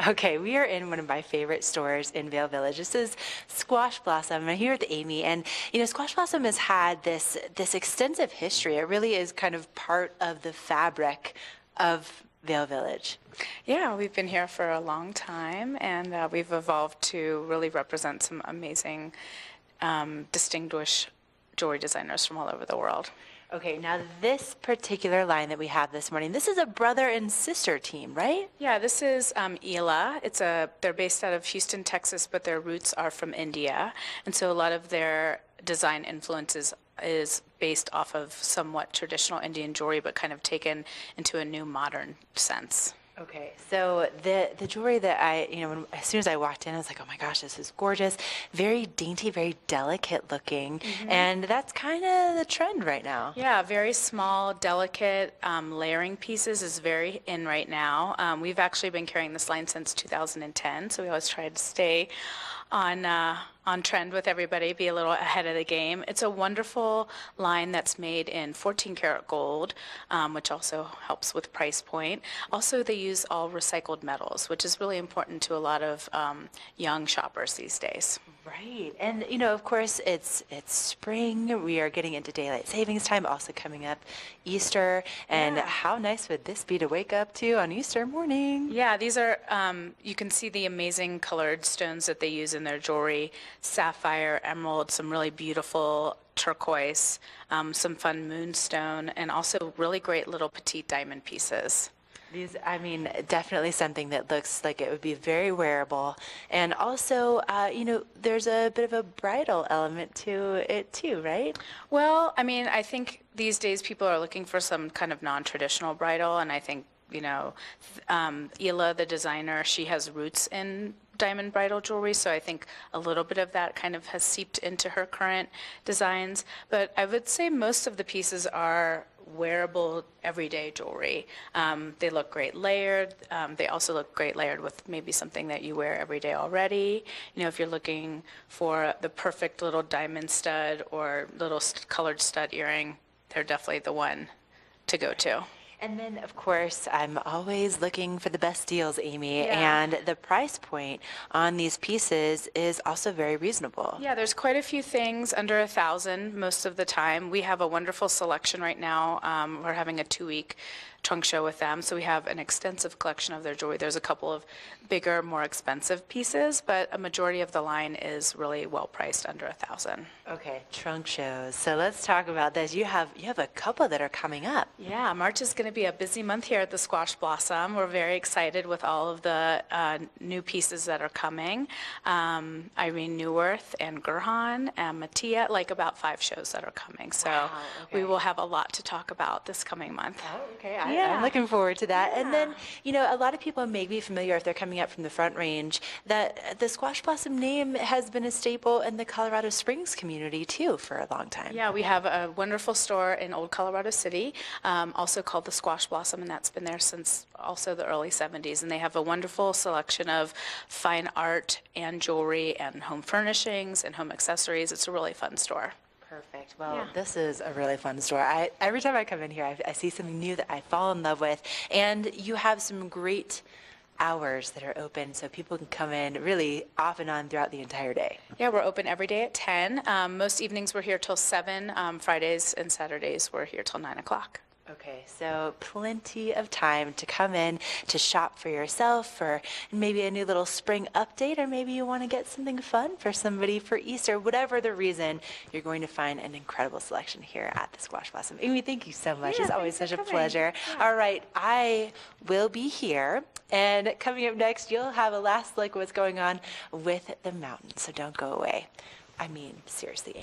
Okay, we are in one of my favorite stores in Vail Village. This is Squash Blossom. I'm here with Amy, and Squash Blossom has had this extensive history. It really is kind of part of the fabric of Vail Village. Yeah, we've been here for a long time, and we've evolved to really represent some amazing, distinguished jewelry designers from all over the world. Okay, now this particular line that we have this morning, this is a brother and sister team, right? Yeah, this is Ela. They're based out of Houston, Texas, but their roots are from India, and so a lot of their design influences is based off of somewhat traditional Indian jewelry, but kind of taken into a new modern sense. Okay, so the jewelry that as soon as I walked in, I was like, oh my gosh, this is gorgeous. Very dainty, very delicate looking. And that's kind of the trend right now. Yeah, very small, delicate layering pieces is very in right now. We've actually been carrying this line since 2010, so we always try to stay on trend with everybody, be a little ahead of the game. It's a wonderful line that's made in 14 karat gold, which also helps with price point. Also, they use all recycled metals, which is really important to a lot of young shoppers these days. Right, and of course, it's spring. We are getting into daylight savings time, also coming up Easter. And how nice would this be to wake up to on Easter morning? Yeah, these are, you can see the amazing colored stones that they use in their jewelry. Sapphire, emerald, some really beautiful turquoise, some fun moonstone, and also really great little petite diamond pieces. These, definitely something that looks like it would be very wearable. And also, there's a bit of a bridal element to it too, right? Well, I think these days people are looking for some kind of non-traditional bridal, and I think, Ela, the designer, she has roots in diamond bridal jewelry, so I think a little bit of that kind of has seeped into her current designs. But I would say most of the pieces are wearable everyday jewelry. They look great layered. They also look great layered with maybe something that you wear every day already. If you're looking for the perfect little diamond stud or little colored stud earring, they're definitely the one to go to. And then, of course, I'm always looking for the best deals, Amy, Yeah. and the price point on these pieces is also very reasonable. Yeah, there's quite a few things under $1,000 most of the time. We have a wonderful selection right now. We're having a 2-week trunk show with them, so we have an extensive collection of their jewelry. There's a couple of bigger, more expensive pieces, but a majority of the line is really well priced under $1,000. Okay, trunk shows. So let's talk about this. You have a couple that are coming up. Yeah, March is going to be a busy month here at the Squash Blossom. We're very excited with all of the new pieces that are coming. Irene Neuwirth and Gurhan and Mattia, like about 5 shows that are coming. So Wow, okay. we will have a lot to talk about this coming month. Oh, okay. Yeah. I'm looking forward to that. Yeah. And then, a lot of people may be familiar if they're coming up from the Front Range that the Squash Blossom name has been a staple in the Colorado Springs community too for a long time. Yeah, we have a wonderful store in Old Colorado City, also called the Squash Blossom, and that's been there since also the early 70s. And they have a wonderful selection of fine art and jewelry and home furnishings and home accessories. It's a really fun store. Perfect. Well, Yeah. this is a really fun store. Every time I come in here, I see something new that I fall in love with. And you have some great hours that are open so people can come in really off and on throughout the entire day. Yeah, we're open every day at 10. Most evenings we're here till 7. Fridays and Saturdays we're here till 9 o'clock. Okay, so plenty of time to come in to shop for yourself, for maybe a new little spring update, or maybe you want to get something fun for somebody for Easter. Whatever the reason, you're going to find an incredible selection here at the Squash Blossom. Amy, thank you so much. Yeah, It's always thanks such for a coming. pleasure. Yeah. All right, I will be here. And coming up next, you'll have a last look at what's going on with the mountain. So don't go away. Seriously, Amy.